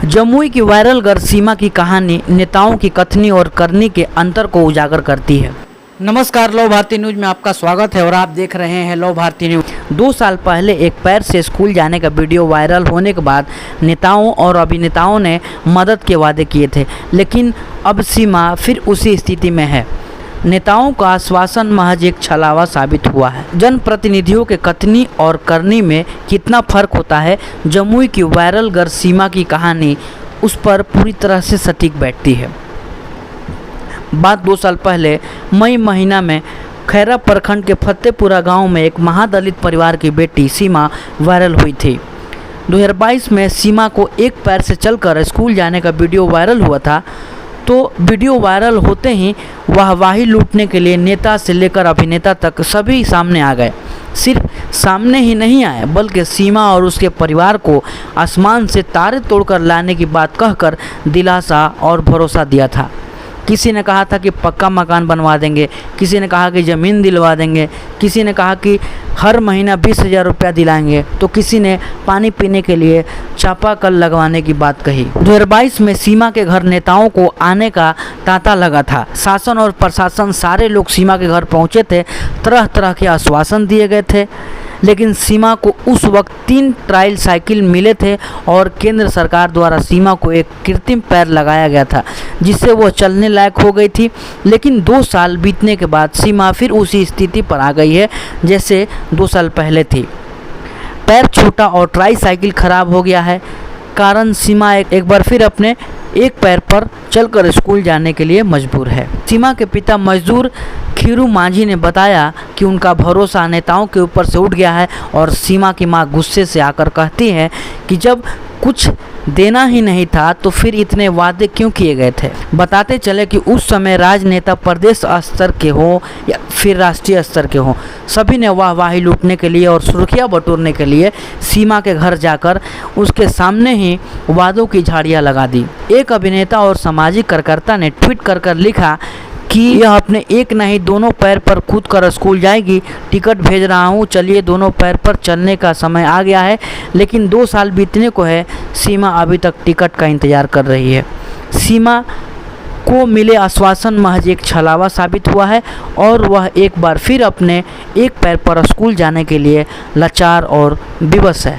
जमुई की viral girl सीमा की कहानी नेताओं की कथनी और करनी के अंतर को उजागर करती है। नमस्कार, लव भारती न्यूज में आपका स्वागत है और आप देख रहे हैं लव भारती न्यूज। 2 साल पहले एक पैर से स्कूल जाने का वीडियो वायरल होने के बाद नेताओं और अभिनेताओं ने मदद के वादे किए थे, लेकिन अब सीमा फिर उसी स्थिति में है। नेताओं का आश्वासन महज एक छलावा साबित हुआ है। जनप्रतिनिधियों के कथनी और करनी में कितना फर्क होता है, जमुई की वायरल गर्ल सीमा की कहानी उस पर पूरी तरह से सटीक बैठती है। बात 2 साल पहले मई महीना में खैरा प्रखंड के फतेहपुरा गांव में एक महादलित परिवार की बेटी सीमा वायरल हुई थी। 2022 में सीमा को एक पैर से चलकर स्कूल जाने का वीडियो वायरल हुआ था। तो वीडियो वायरल होते ही वाहवाही लूटने के लिए नेता से लेकर अभिनेता तक सभी सामने आ गए। सिर्फ सामने ही नहीं आए, बल्कि सीमा और उसके परिवार को आसमान से तारे तोड़कर लाने की बात कहकर दिलासा और भरोसा दिया था। किसी ने कहा था कि पक्का मकान बनवा देंगे, किसी ने कहा कि ज़मीन दिलवा देंगे, किसी ने कहा कि हर महीना 20,000 रुपया दिलाएंगे, तो किसी ने पानी पीने के लिए चापाकल लगवाने की बात कही। 2022 में सीमा के घर नेताओं को आने का तांता लगा था। शासन और प्रशासन सारे लोग सीमा के घर पहुंचे थे, तरह तरह के आश्वासन दिए गए थे, लेकिन सीमा को उस वक्त 3 ट्रायल साइकिल मिले थे और केंद्र सरकार द्वारा सीमा को एक कृत्रिम पैर लगाया गया था, जिससे वो चलने लायक हो गई थी। लेकिन 2 साल बीतने के बाद सीमा फिर उसी स्थिति पर आ गई है जैसे 2 साल पहले थी। पैर छोटा और ट्राई साइकिल खराब हो गया है, कारण सीमा एक बार फिर अपने एक पैर पर चलकर स्कूल जाने के लिए मजबूर है। सीमा के पिता मजदूर खीरू मांझी ने बताया कि उनका भरोसा नेताओं के ऊपर से उठ गया है और सीमा की मां गुस्से से आकर कहती है कि जब कुछ देना ही नहीं था तो फिर इतने वादे क्यों किए गए थे। बताते चले कि उस समय राजनेता प्रदेश स्तर के हो या फिर राष्ट्रीय स्तर के हो, सभी ने वाहवाही लूटने के लिए और सुर्खियां बटोरने के लिए सीमा के घर जाकर उसके सामने ही वादों की झाड़ियां लगा दी। एक अभिनेता और सामाजिक कार्यकर्ता ने ट्वीट कर लिखा कि यह अपने एक नहीं दोनों पैर पर कूद कर स्कूल जाएगी, टिकट भेज रहा हूँ, चलिए दोनों पैर पर चलने का समय आ गया है। लेकिन 2 साल बीतने को है, सीमा अभी तक टिकट का इंतज़ार कर रही है। सीमा को मिले आश्वासन महज एक छलावा साबित हुआ है और वह एक बार फिर अपने एक पैर पर स्कूल जाने के लिए लाचार और विवश है।